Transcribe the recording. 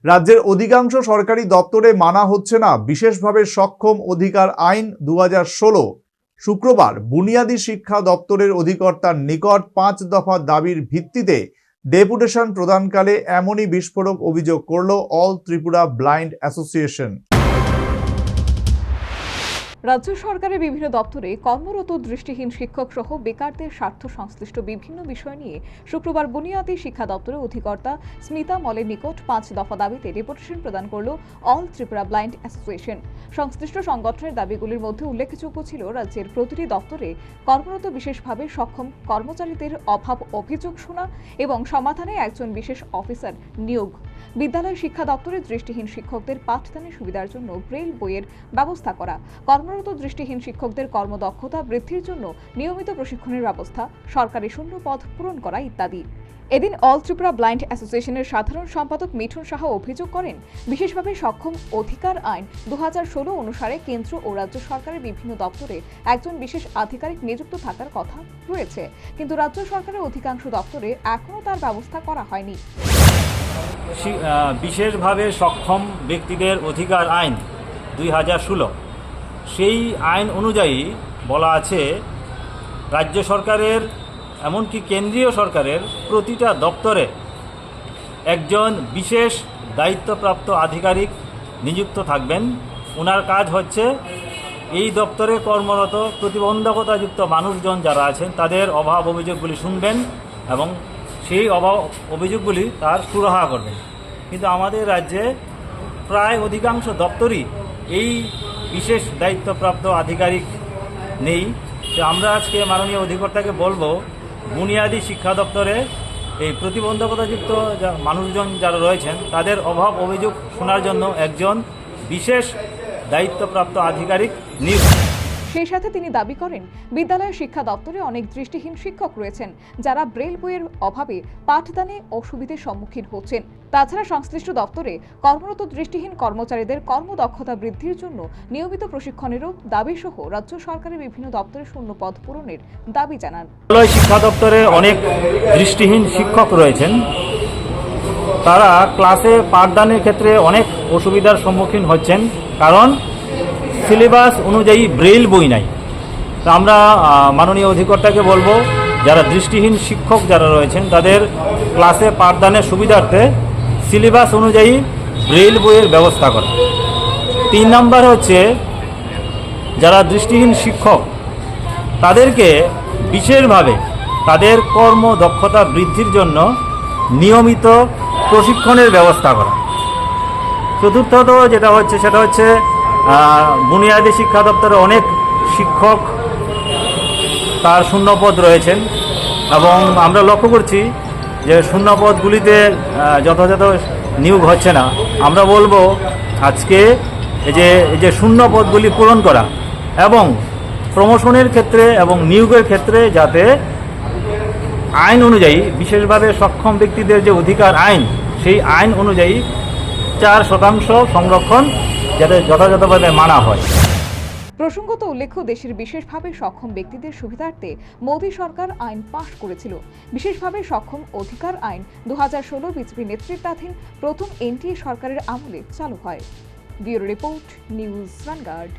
রাজ্যের অধিকাংশ সরকারি দপ্তরে মানা হচ্ছে না বিশেষভাবে সক্ষম অধিকার আইন 2016। শুক্রবার বুনিয়াদী শিক্ষা দপ্তরের অধিকর্তার নিকট 5 দফা দাবির ভিত্তিতে ডেপুটেশন প্রদানকালে এমনই বিস্ফোরক অভিযোগ করল অল ত্রিপুরা ব্লাইন্ড অ্যাসোসিয়েশন। রাজ্য সরকারের বিভিন্ন দপ্তরে কর্মরত দৃষ্টিহীন শিক্ষক সহ বেকারদের স্বার্থ সংশ্লিষ্ট বিভিন্ন বিষয় নিয়ে শুক্রবার বুনিয়াদী শিক্ষা দপ্তরের অধিকর্তা স্মিতা মলের নিকট 5 দফা দাবিতে ডেপুটেশন প্রদান করল অল ত্রিপুরা ব্লাইন্ড অ্যাসোসিয়েশন। সংশ্লিষ্ট সংগঠনের দাবিগুলির মধ্যে উল্লেখযোগ্য ছিল রাজ্যের প্রতিটি দপ্তরে কর্মরত বিশেষভাবে সক্ষম কর্মচারীদের অভাব অভিযোগ শোনা এবং সমাধানে একজন বিশেষ অফিসার নিয়োগ, বিদ্যালয় শিক্ষা দপ্তরের দৃষ্টিহীন শিক্ষকদের পাঠদানের সুবিধার জন্য ব্রেইল বইয়ের ব্যবস্থা করা, কর্মরত দৃষ্টিহীন শিক্ষকদের কর্মদক্ষতা বৃদ্ধির জন্য নিয়মিত প্রশিক্ষণের ব্যবস্থা, সরকারি শূন্য পদ পূরণ করা ইত্যাদি। এদিন অল ত্রিপুরা ব্লাইন্ড অ্যাসোসিয়েশনের সাধারণ সম্পাদক মিঠুন সাহা অভিযোগ করেন, বিশেষভাবে সক্ষম অধিকার আইন 2016 অনুসারে কেন্দ্র ও রাজ্য সরকারের বিভিন্ন দপ্তরে একজন বিশেষ আধিকারিক নিযুক্ত থাকার কথা রয়েছে, কিন্তু রাজ্য সরকারের অধিকাংশ দপ্তরে এখনও তার ব্যবস্থা করা হয়নি। বিশেষভাবে সক্ষম ব্যক্তিদের অধিকার আইন 2016, সেই আইন অনুযায়ী বলা আছে রাজ্য সরকারের এমনকি কেন্দ্রীয় সরকারের প্রতিটা দপ্তরে একজন বিশেষ দায়িত্বপ্রাপ্ত আধিকারিক নিযুক্ত থাকবেন। ওনার কাজ হচ্ছে এই দপ্তরে কর্মরত প্রতিবন্ধকতাযুক্ত মানুষজন যারা আছেন তাদের অভাব অভিযোগগুলি শুনবেন এবং সেই অভাব অভিযোগগুলি তার সুরাহা করবেন। কিন্তু আমাদের রাজ্যে প্রায় অধিকাংশ দপ্তরই এই বিশেষ দায়িত্বপ্রাপ্ত আধিকারিক নেই। তো আমরা আজকে মাননীয় অধিকর্তাকে বলবো, বুনিয়াদী শিক্ষা দপ্তরে এই প্রতিবন্ধকতাযুক্ত মানুষজন যারা রয়েছেন তাদের অভাব অভিযোগ শোনার জন্য একজন বিশেষ দায়িত্বপ্রাপ্ত আধিকারিক নিয়োগ। সেই সাথে তিনি দাবি করেন, বিদ্যালয় শিক্ষা দপ্তরে অনেক দৃষ্টিহীন শিক্ষক রয়েছেন যারা ব্রেল বইয়ের অভাবে পাঠদানে অসুবিধার সম্মুখীন হচ্ছেন। তাছাড়া সংশ্লিষ্ট দপ্তরে কর্মরত দৃষ্টিহীন কর্মচারীদের কর্মদক্ষতা বৃদ্ধির জন্য নিয়মিত প্রশিক্ষণেরও দাবি সহ রাজ্য সরকারের বিভিন্ন দপ্তরে শূন্য পদ পূরণের দাবি জানান। বিদ্যালয় শিক্ষা দপ্তরে অনেক দৃষ্টিহীন শিক্ষক রয়েছেন, তারা ক্লাসে পাঠদানের ক্ষেত্রে অনেক অসুবিধার সম্মুখীন হচ্ছেন, কারণ সিলেবাস অনুযায়ী ব্রেইল বই নাই। তো আমরা মাননীয় অধিকর্তাকে বলবো, যারা দৃষ্টিহীন শিক্ষক যারা রয়েছেন তাদের ক্লাসে পাঠদানের সুবিধার্থে সিলেবাস অনুযায়ী ব্রেইল বইয়ের ব্যবস্থা করা। 3 নম্বর হচ্ছে, যারা দৃষ্টিহীন শিক্ষক তাদেরকে বিশেষভাবে তাদের কর্মদক্ষতা বৃদ্ধির জন্য নিয়মিত প্রশিক্ষণের ব্যবস্থা করা। চতুর্থত যেটা হচ্ছে সেটা হচ্ছে বুনিয়াদী শিক্ষা দপ্তরে অনেক শিক্ষক তার শূন্যপদ রয়েছেন এবং আমরা লক্ষ্য করছি যে শূন্যপদগুলিতে যথাযথ নিয়োগ হচ্ছে না। আমরা বলবো আজকে এই যে শূন্যপদগুলি পূরণ করা এবং প্রমোশনের ক্ষেত্রে এবং নিয়োগের ক্ষেত্রে যাতে আইন অনুযায়ী বিশেষভাবে সক্ষম ব্যক্তিদের যে অধিকার আইন, সেই আইন অনুযায়ী 4% সংরক্ষণ যাতে যথাযথভাবে মানা হয়। প্রসঙ্গত উল্লেখ্য, দেশের বিশেষভাবে সক্ষম ব্যক্তিদের সুবিধার্থে মোদী সরকার আইন পাশ করেছিল। বিশেষভাবে সক্ষম অধিকার আইন 2016 বিজেপি নেতৃত্বাধীন প্রথম এনডিএ সরকারের আমলে চালু হয়। Bureau report, news vanguard.